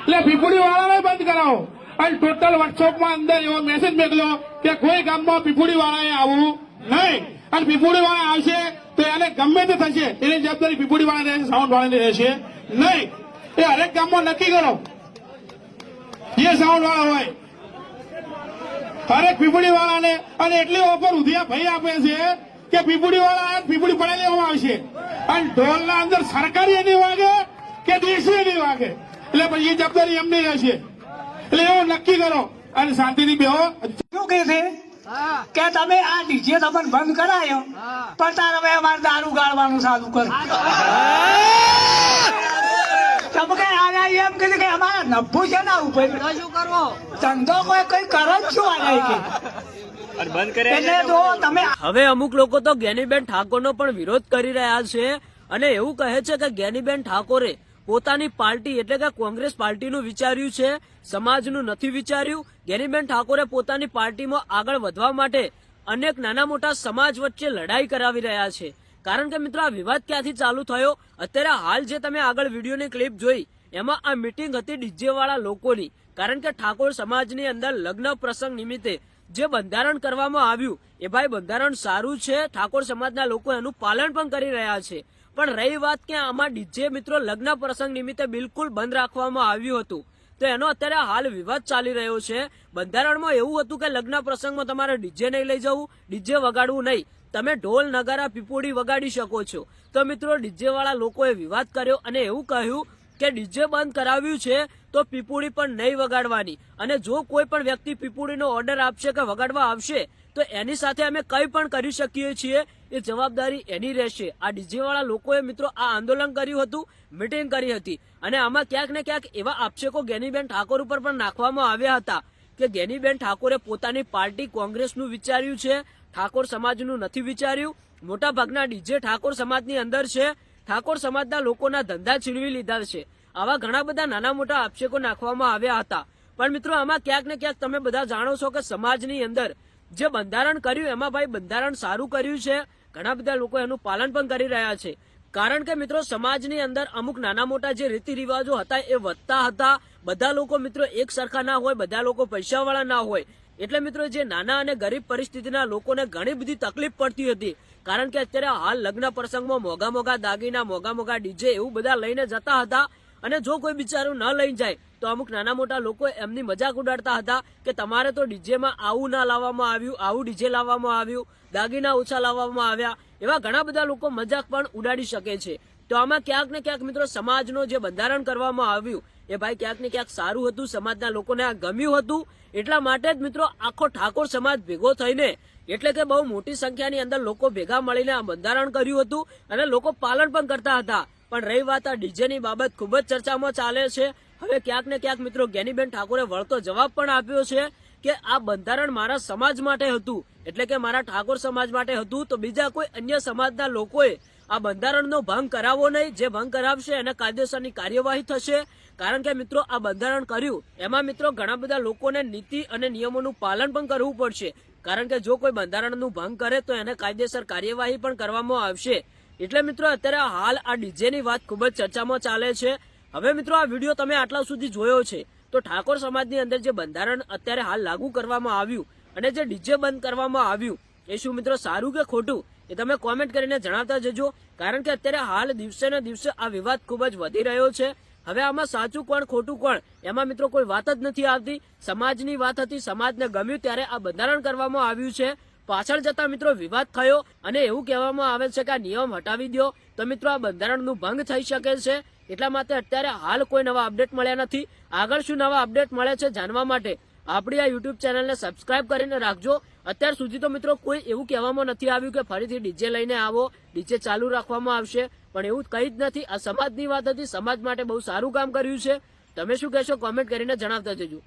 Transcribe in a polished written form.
એટલે પીપુડી વાળાને બંધ કરાવો અને ટોટલ વર્કશોપમાં અંદર એવો મેસેજ મોકલ્યો કે કોઈ ગામમાં પીપુડી વાળાએ આવવું નહીં, અને પીપુડી વાળા આવશે તો એને ગમે તે થશે એની જવાબદારી પીપુડી વાળાને રહેશે, સાઉન્ડ વાળાને રહેશે નહીં. એ હરેક ગામમાં નક્કી કરો જે સાઉન્ડ વાળા હોય હરેક પીપુડી વાળાને. અને એટલી ઓફર ઉધિયા ભાઈ આપે છે કે પીપુડી વાળા પીપુડી પડાવી લેવામાં આવશે, અને ઢોલના અંદર સરકારી નહીં વાગે કે દેશી નહીં વાગે, એટલે પછી એ જવાબદારી એમની રહેશે. એટલે એવું નક્કી કરો અને શાંતિથી બેહો. શું કે છે કે તમે આ ડીજે તમને બંધ કરાયો પણ તાર હવે અમારે દારૂ ગાળવાનું ચાલુ કર. તમે કઈ આના એમ કીધું કે અમારા નફો છે ના ઉપર શું કરવો ધંધો કોઈ કઈ કરે જ શું આના કે એટલે જો તમે. હવે અમુક લોકો તો જ્ઞાનીબેન ઠાકોરનો પણ વિરોધ કરી રહ્યા છે અને એવું કહે છે કે જ્ઞાનીબેન ઠાકોરે પોતાની પાર્ટી એટલે કે કોંગ્રેસ પાર્ટીનું વિચાર્યું છે, સમાજનું નથી વિચાર્યું. જ્ઞાનીબેન ઠાકોરે પોતાની પાર્ટીમાં આગળ વધવા માટે અનેક નાના મોટા સમાજ વચ્ચે લડાઈ કરાવી રહ્યા છે. કારણ કે મિત્રો આ વિવાદ ક્યાંથી ચાલુ થયો, અત્યારે હાલ જે તમે આગળ વિડીયોની ક્લિપ જોઈ એમાં આ મીટિંગ હતી ડીજે વાળા લોકોની. કારણ કે ઠાકોર સમાજની અંદર લગ્ન પ્રસંગ નિમિત્તે જે બંધારણ કરવામાં આવ્યું એ ભાઈ બંધારણ સારું છે, ઠાકોર સમાજના લોકો એનું પાલન પણ કરી રહ્યા છે. પણ રહી વાત કે આમાં ડીજે મિત્રો લગ્ન પ્રસંગ નિમિત્તે બિલકુલ બંધ રાખવામાં આવ્યું હતું, તો એનો અત્યારે હાલ વિવાદ ચાલી રહ્યો છે. બંધારણમાં એવું હતું કે લગ્ન પ્રસંગમાં તમારે ડીજે નહીં લઈ જવું, ડીજે વગાડવું નહીં, તમે ઢોલ નગારા પીપોડી વગાડી શકો છો. તો મિત્રો ડીજે વાળા લોકોએ વિવાદ કર્યો અને એવું કહ્યું કે ડીજે બંધ કરાવ્યું છે તો પીપુડી પણ નહીં વગાડવાની, અને જો કોઈ પણ વ્યક્તિ પીપુડીનો ઓર્ડર આપશે કે વગાડવા આવશે તો એની સાથે અમે કંઈ પણ કરી શકીએ છીએ, એ જવાબદારી એની રહેશે. આ ડીજે વાળા લોકોએ મિત્રો આ આંદોલન કર્યું હતું, મિટિંગ કરી હતી, અને આમાં ક્યાંક ને ક્યાંક એવા આક્ષેપો જ્ઞાનીબેન ઠાકોર ઉપર પણ નાખવામાં આવ્યા હતા કે જ્ઞાનીબેન ઠાકોરે પોતાની પાર્ટી કોંગ્રેસનું વિચાર્યું છે, ઠાકોર સમાજનું નથી વિચાર્યું. મોટા ભાગના ડીજે ઠાકોર સમાજની અંદર છે, ઠાકોર સમાજના લોકોના ધંધા છીનવી લીધા છે. આવા ઘણા બધા નાના મોટા આક્ષેપો નાખવામાં આવ્યા હતા. પણ મિત્રો આમાં ક્યાંક ને ક્યાંક તમે બધા જાણો છો કે સમાજની અંદર જે બંધારણ કર્યું એમાં ભાઈ બંધારણ સારું કર્યું છે, ઘણા બધા લોકો એનું પાલન પણ કરી રહ્યા છે. કારણ કે મિત્રો સમાજની અંદર અમુક નાના મોટા જે રીતિ રિવાજો હતા એ વધતા હતા. બધા લોકો મિત્રો એક સરખા ના હોય, બધા લોકો પૈસાવાળા ના હોય, એટલે મિત્રો જે નાના અને ગરીબ પરિસ્થિતિના લોકોને ઘણી બધી તકલીફ પડતી હતી. કારણ કે અત્યારે હાલ લગ્ન પ્રસંગમાં મોંઘા મોંઘા દાગીના, મોંઘા મોંઘા ડીજે એવું બધા લઈને જતા હતા, અને જો કોઈ બિચારું ન લઈ જાય તો અમુક નાના મોટા લોકો એમની મજાક ઉડાડતા હતા કે તમારે તો ડીજેમાં આવું ના લાવવામાં આવ્યું, આવું ડીજે લાવવામાં આવ્યું, દાગીના ઓછા લાવવામાં આવ્યા. એવા ઘણા બધા લોકો મજાક પણ ઉડાડી શકે છે. તો આમાં ક્યાંક ને ક્યાંક મિત્રો સમાજનું જે બંધારણ કરવામાં આવ્યું એ ભાઈ ક્યાંક ને ક્યાંક સારું હતું, સમાજના લોકોને આ ગમ્યું હતું. એટલા માટે જ મિત્રો આખો ઠાકોર સમાજ ભેગો થઈને એટલે કે બહુ મોટી સંખ્યાની અંદર લોકો ભેગા મળીને આ બંધારણ કર્યું હતું અને લોકો પાલન પણ કરતા હતા. પણ રહી વાત આ ડીજેની બાબત ખૂબ જ ચર્ચામાં ચાલે છે. હવે ક્યાંક ને ક્યાંક મિત્રો જ્ઞાનીબેન ઠાકોરે વળતો જવાબ પણ આપ્યો છે કે આ બંધારણ મારા સમાજ માટે હતું, એટલે કે મારા ઠાકોર સમાજ માટે હતું, તો બીજા કોઈ અન્ય સમાજના લોકોએ આ બંધારણનો ભંગ કરાવવો નહીં. જે ભંગ કરાવશે એને કાયદેસરની કાર્યવાહી થશે. કારણ કે મિત્રો આ બંધારણ કર્યું એમાં મિત્રો ઘણા બધા લોકોને નીતિ અને નિયમોનું પાલન પણ કરવું પડશે. કારણ કે જો કોઈ બંધારણનું ભંગ કરે તો એને કાયદેસર કાર્યવાહી પણ કરવામાં આવશે. એટલે મિત્રો અત્યારે હાલ આ ડીજેની વાત ખૂબ જ ચર્ચામાં ચાલે છે. હવે મિત્રો આ વિડીયો તમે આટલા સુધી જોયો છે તો ઠાકોર સમાજની અંદર જે બંધારણ અત્યારે હાલ લાગુ કરવામાં આવ્યું અને જે ડીજે બંધ કરવામાં આવ્યું એ શું મિત્રો સારું કે ખોટું એ તમે કોમેન્ટ કરીને જણાવતા જજો. કારણ કે અત્યારે હાલ દિવસે ને દિવસે આ વિવાદ ખૂબ જ વધી રહ્યો છે. હવે આમાં સાચું કોણ ખોટું કોણ એમાં મિત્રો કોઈ વાત જ નથી આવતી. સમાજની વાત હતી, સમાજને ગમ્યું ત્યારે આ બંધારણ કરવામાં આવ્યું છે. પાછળ જતા મિત્રો વિવાદ થયો અને એવું કહેવામાં આવે છે કે આ નિયમ હટાવી દો તો મિત્રો આ બંધારણનું ભંગ થઈ શકે છે. એટલા માટે અત્યારે હાલ કોઈ નવા અપડેટ મળ્યા નથી. આગળ શું નવા અપડેટ મળે છે જાણવા માટે આપણી આ યુટ્યુબ ચેનલને સબસ્ક્રાઇબ કરીને રાખજો. અત્યાર સુધી તો મિત્રો કોઈ એવું કહેવામાં નથી આવ્યું કે ફરીથી ડીજે લઈને આવો, ડીજે ચાલુ રાખવામાં આવશે, પણ એવું કંઈ જ નથી. આ સમાજની વાત હતી, સમાજ માટે બહુ સારું કામ કર્યું છે. તમે શું કહેશો કોમેન્ટ કરીને જણાવતા જજો.